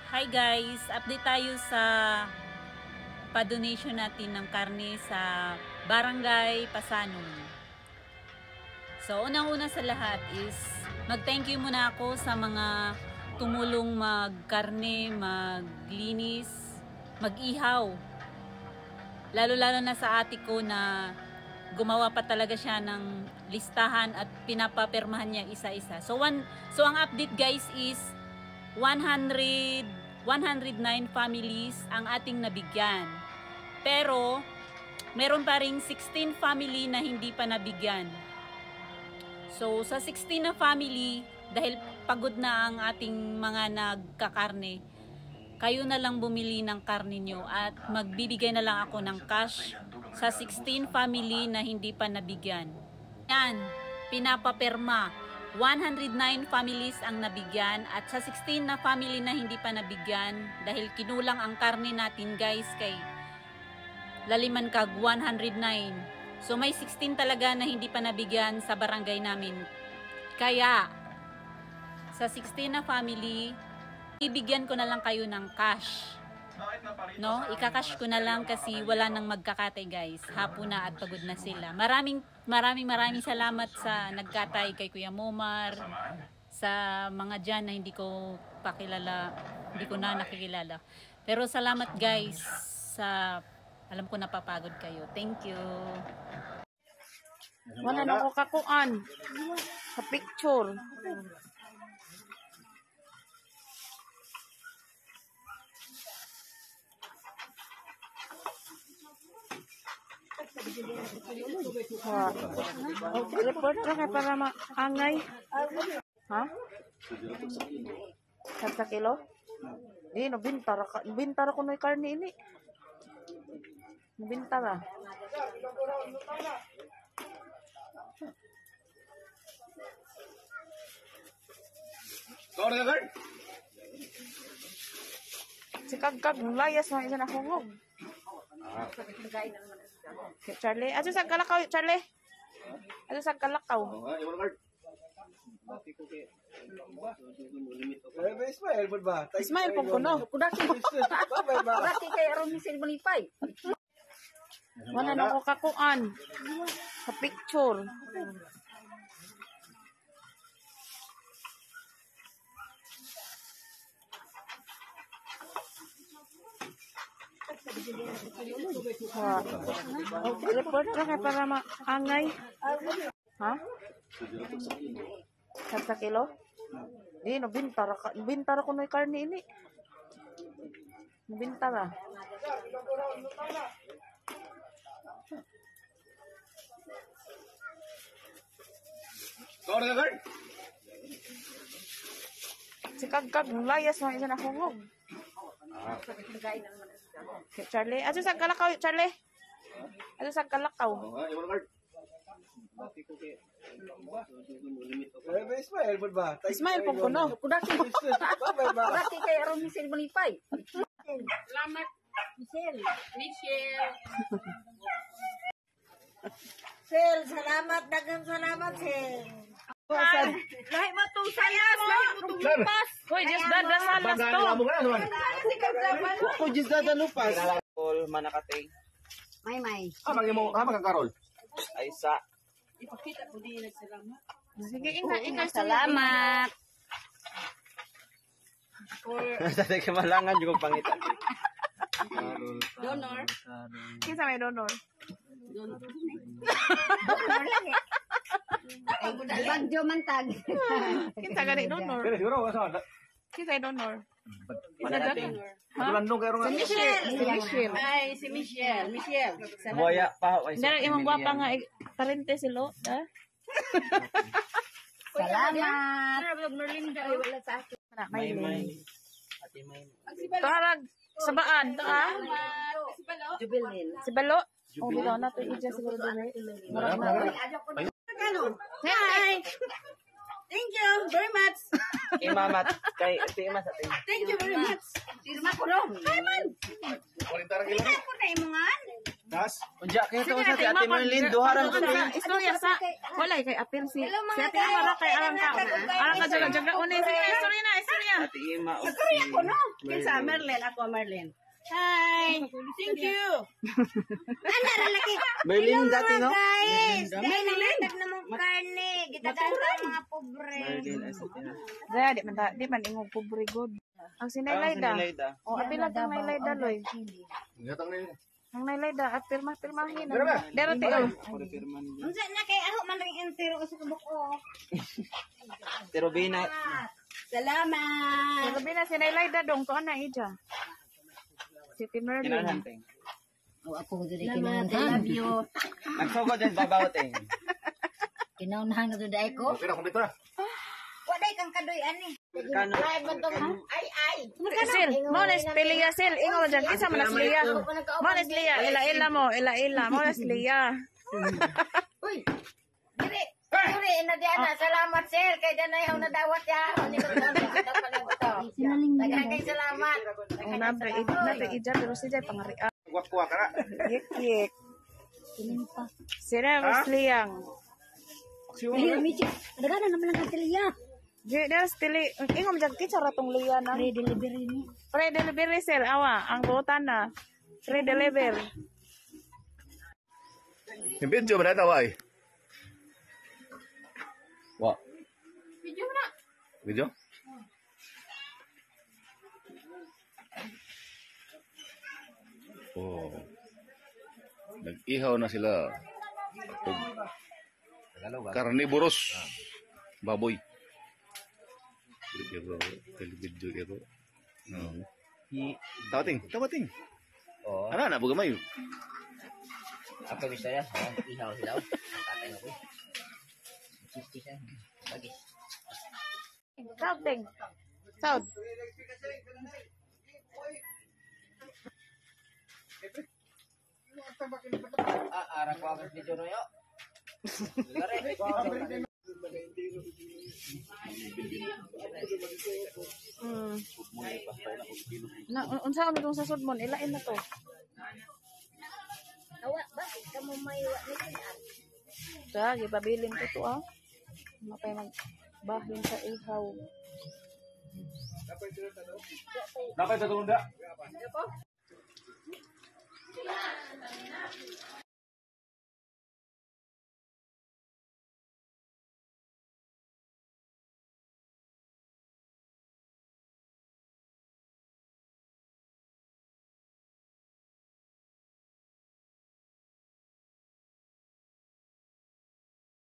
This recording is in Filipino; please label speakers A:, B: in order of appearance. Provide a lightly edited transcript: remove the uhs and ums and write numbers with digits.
A: Hi guys, update tayo sa pa-donation natin ng karne sa Barangay Pasanong. So unang-una sa lahat is mag-thank you muna ako sa mga tumulong magkarne, maglinis, mag-ihaw. Lalo-lalo na sa ate ko na gumawa pa talaga siya ng listahan at pinapapirmahan niya isa-isa. So ang update guys is 109 families ang ating nabigyan. Pero meron pa ring 16 family na hindi pa nabigyan. So sa 16 na family, dahil pagod na ang ating mga nagkakarne, kayo na lang bumili ng karne nyo at magbibigay na lang ako ng cash sa 16 family na hindi pa nabigyan. Yan, pinapapirma. 109 families ang nabigyan at sa 16 na family na hindi pa nabigyan, dahil kinulang ang karne natin guys kay Laliman Kag 109. So may 16 talaga na hindi pa nabigyan sa barangay namin. Kaya sa 16 na family, ibigyan ko na lang kayo ng cash. No, ikakash ko na lang kasi wala nang magkakatay guys. Hapon na at pagod na sila. Maraming salamat sa nagkatay kay Kuya Momar, sa mga dyan na hindi ko pakilala, hindi ko na nakikilala. Pero salamat guys sa alam ko napapagod kayo. Thank you.
B: Wala na ko kakuan sa picture. Report ka kay para maangay. Ha? Sa kilo? Di, nabintara ko na yung karne ini. Nabintara. Si Kagkag, layas na isa na hungog. Charlie, ato sa kalakaw, Charlie. Ato sa kalakaw. Ismail pong kuno.
C: Bakit kay aron ni Sil Malipay?
B: Wala na ko kakuan sa picture. Report ka kay para maangay. Ha? Sa kilo? Di, nabintara ko na yung karne ini. Nabintara. Si Kagkag, layas na isa na hungog. Charlie, ato sa kalakaw, Charlie. Ato sa kalakaw. Ismail pong kuno.
C: Bakit kay aron ni Sil Malipay?
A: Salamat Michelle.
C: Sil, salamat, daghang salamat, Sil.
A: Lahi mo itong sayas, lahi mo itong lupas.
B: Hoy, just dadasal las to.
D: Ako just dadalupas. Kol manakating.
C: May.
D: Magkakarol. Ay sa.
A: Ipakita ko din nagsalamat.
B: Sige, ingat.
C: Salamat.
D: Dati kamalangan yung pangitan.
A: Donor.
B: Kinsa may donor?
C: Bagyo man tag.
B: Kinsa gani donor? Kinsa ay donor? Wala dati.
D: Landong kayo nga.
B: Michelle.
A: Ay, si Michelle.
D: Buaya pa.
B: Dara imong gwapa nga parente silo, ha?
C: Salamat.
A: Merlinda ay wala sa akin.
D: May. Ate may.
B: Tarag sabaan, ha?
C: Jubilin.
B: Si Balo. Oh, bitaw na to ija siguro dire. Marag na.
A: Hi! Thank you very much.
D: Kay mamat. Kay Ate Ima sa atin.
A: Thank you very much.
C: Firma ko ron.
A: Ay man! Ikaw po na imungan.
E: Das?
D: Unja kayo to sa Ate Marlene duharang sa tayo.
B: Istorya sa wala kay apil si Ate Ima ra kay alang ka. Alang ka jaga unay sige istorya.
D: Ate Ima.
C: Istorya ko no.
F: Kinsa Merlin, ako Merlin. Hi. Thank you.
C: Ana ra laki.
D: Merlin dati no?
C: Guys, dahil nagdag na mong karne. Gitagaan ka mga pobre.
D: Merlin as ate na.
B: Daya di man ingog pobre god. Ang sinaylayda. O apila kang naylayda loy.
E: Gatang na yun.
B: Ang naylayda at pirmahin. Dero ti o.
C: Unsa na kay ako man ring entero sa buko.
D: Pero bina.
F: Salamat.
B: Sabi na sinaylayda dong to ana ija. City Merlin.
D: Kinanhan ting.
C: O ako dili kinahanglan. I love you.
D: Nagsugo din babaw ting.
C: Kinahanglan na dai ko.
E: Okay na, kumpleto na.
C: Waday kang kadoy ani.
D: Kano?
F: Ay.
B: Sil, mo na Liya sil. Ingo man dyan. Kinsa man na Liya. Mo na Liya. Ila-ila mo. Ila-ila. Mo na Liya.
C: Uy. Dili. Dili na diana. Salamat sir kay danay ang nadawat ya. Ani ko daw pala. Daghang salamat.
B: O nabre ija pero si Jay pangari.
E: Kuwak-kuwak ka na.
B: Yek. Sina mas Liyang.
C: Dagana naman ang katiliya.
B: Di das pili. Ingo man dyan. Kinsa ratong Liya na.
C: Free delivery ni.
B: Free delivery sir. Awa. Ang buotan na. Free delivery.
E: Yung video ba na taway? Wa.
B: Video na.
E: Video? Oh. Nag-ihaw na sila. Carnivorous. Baboy. Video ito. Tawating.
D: Oh.
E: Ano na, bugamay.
D: Ako bisa ya. Ihaw sila. Tatay ako. Chichi siya. Lagi.
B: Sound ting. Sound.
D: Ara ko ang video no yo.
B: Na unsa man tong sasod mon ilain na to.
C: Awa ba kamo maywa ni sinan.
B: Sa gipabilin ko to ah. Mapay magbahin sa ihaw.
E: Dapat sa tulunda.